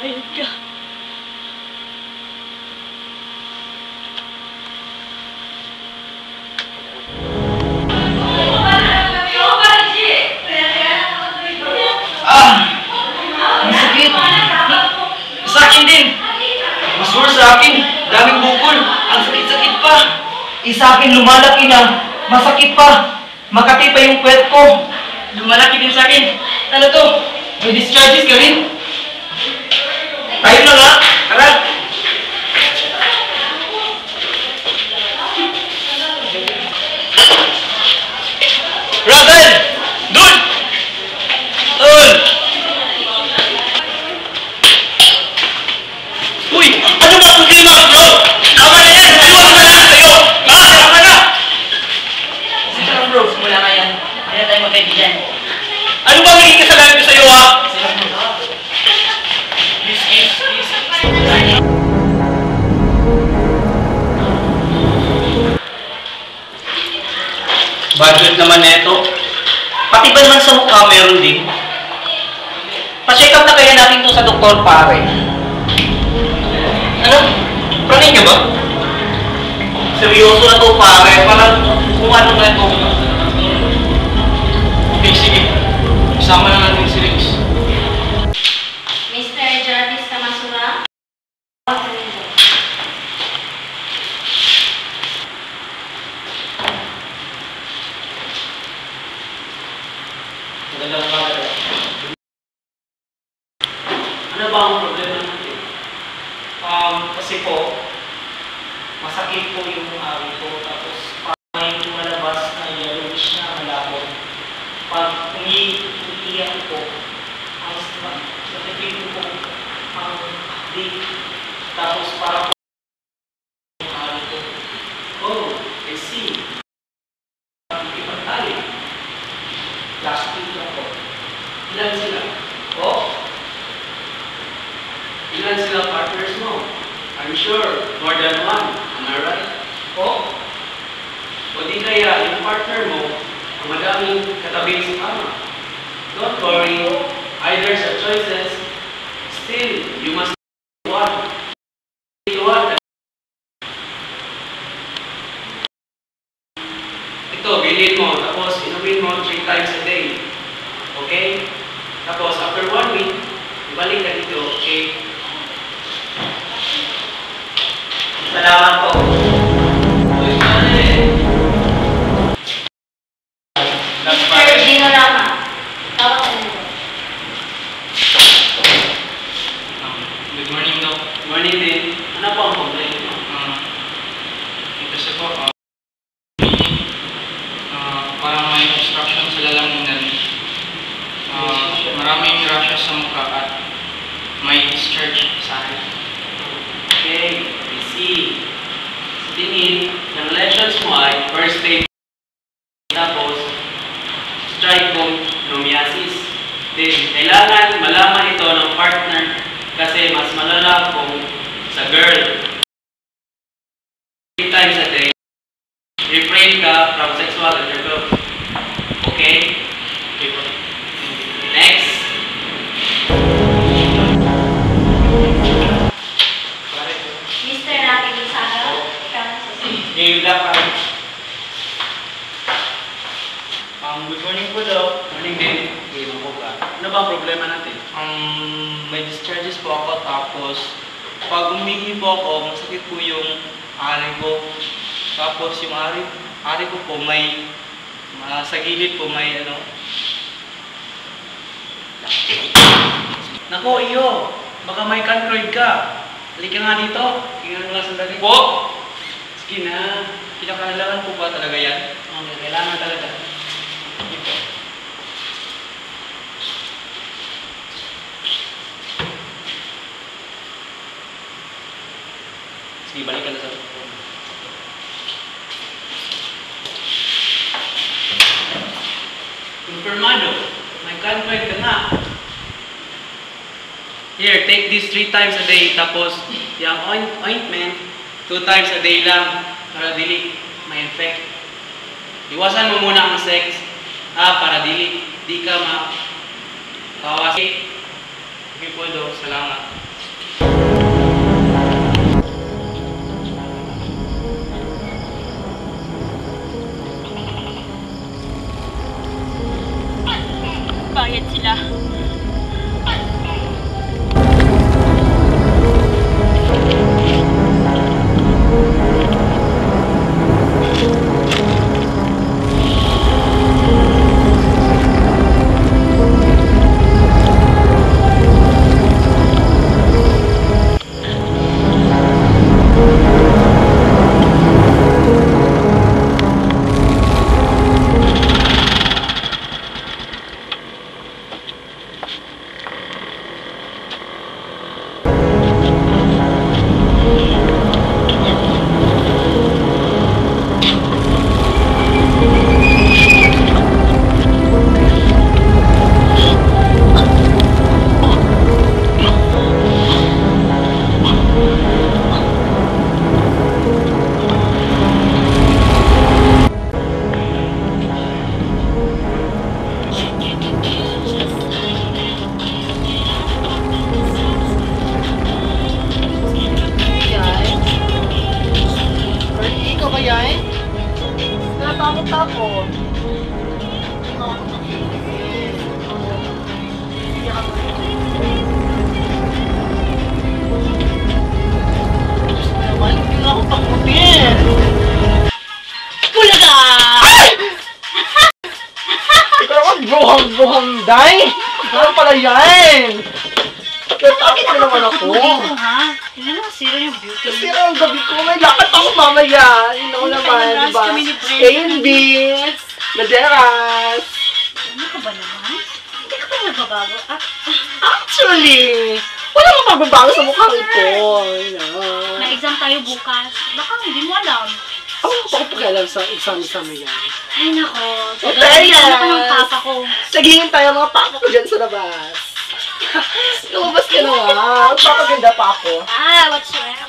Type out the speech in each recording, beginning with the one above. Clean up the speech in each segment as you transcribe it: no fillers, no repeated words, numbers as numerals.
Ayun ka. Ang sakit. Sa akin din. Mas worse sa akin. Daming bukol. Ang sakit-sakit pa. Sa akin lumalaki na. Masakit pa. Makati pa yung puwet ko. Lumalaki din sa akin. Ano to? May discharges ka rin? Tayo na nga. Tara. Raven! Dun! Dun! Uy! Ano ba ang ginawa, bro? Tama na yan! Ayoko na lang sa'yo! Ha? Tama na! Sige lang, bro. Simula na yan. Hindi na tayo magkaibigan. Ano ba magiging kasalanan ko sa'yo, ha? Please. Budget naman neto. Pati ba naman sa mukha meron din? Pa-check up na kaya natin to sa doktor, pare. Ano? Praning ka ba? Seryoso na to, pare. Parang kung ano na ito. Okay, sige. Isama na natin si Rex. Mr. Jarvis Kamasura. Magandang umaga. Ano ba ang problema natin? Kasi po, masakit po yung ari ko, tapos parang may lumalabas na yellowish na malapot. Pag umiiyak ko, ang natipid ko ang di, tapos parang yung ari ko. Oh, I see. Ibang tali. Plastic lang po. Ilan sila? Oh? Ilan sila partners mo? I'm sure, more than one. Am I right? Oh? O di kaya, yung partner mo, ang madaming katabi sa kama. Don't worry, either sa choices, still, you must one. Ito, bilhin mo, tapos inumin mo 3 times a day. Okay? Tapos, after 1 week, ibalik ka dito, okay? Salamat po. Mr. Gino Rama. Tawag ka nito. Good morning, Doc. Good morning din. Ano po ang complaint mo? Kasi po, parang may obstruction sa lalamunan. Maraming rashes sa mukha at may discharge sa akin. Okay, I see. Sa tingin, yung lesions mo ay first stage, tapos trichomoniasis. Then, kailangan malaman ito ng partner kasi mas malala kung sa girl. 3 times a day, refrain ka from sexual intercourse. Okay? Okay po. Next. Mr. Rafi Gonzaga. Game lang pa. Good morning po, Doc. Morning din. Game ako ka. Ano ba ang problema natin? May discharges po ako, tapos pag umihi po ako, masakit po yung ari ko. Tapos yung ari ko po may sa gilid po may ano. Nako, iyo. Baka may cantroid ka. Halika nga dito. Tingnan mo nga sandali. Po? Sige na. Pinakailangan po ba talaga yan? Okay, kailangan talaga. Sige po. Sige, balik ka na sa Confirmado. May cantroid ka nga. Here, take this 3 times a day. Tapos, yung ointment, 2 times a day lang. Para dili ma-infect. Iwasan mo muna ang sex. Para dili di ka ma-kawas. Okay po, Dok. Salamat. Ako, Honday! Ano pala yan? Kaya bakit na naman ako? Dito ha? Hindi na masira yung beauty. Kasi ang gabi ko, may lakad ako mamaya. Yun ako naman, Ay, diba? kami ni Brenda. A and B, Maderas. Ano ka ba naman? Hindi ka ba nagbabago? Actually, wala kang magbabago sa mukha ito. Na-exam tayo bukas. Baka hindi mo alam. Ako pakialam sa exam yan. Ay nako. Okay, Ano ka ng papa ko? Nagingin tayo mga papa ko dyan sa labas. Lumabas ka na nga. Magpapaganda pa ako. What's wrong?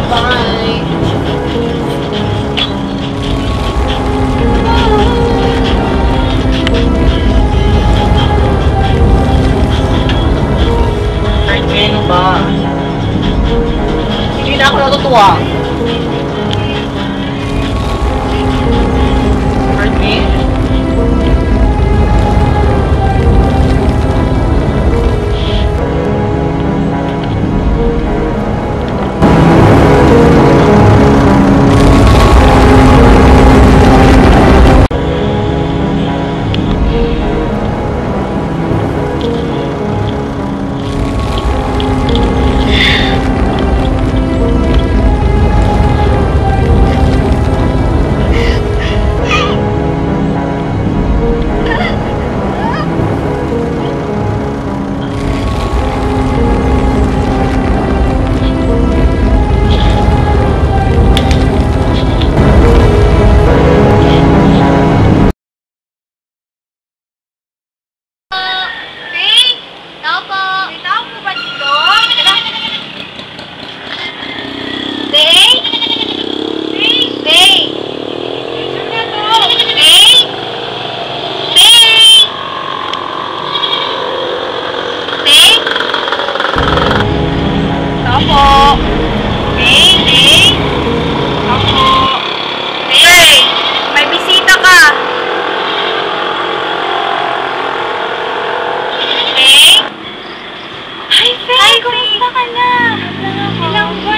Bye. Ano ba? Hindi na ako natutuwa. Pardon me? Kumusta ka na? Ilang buwan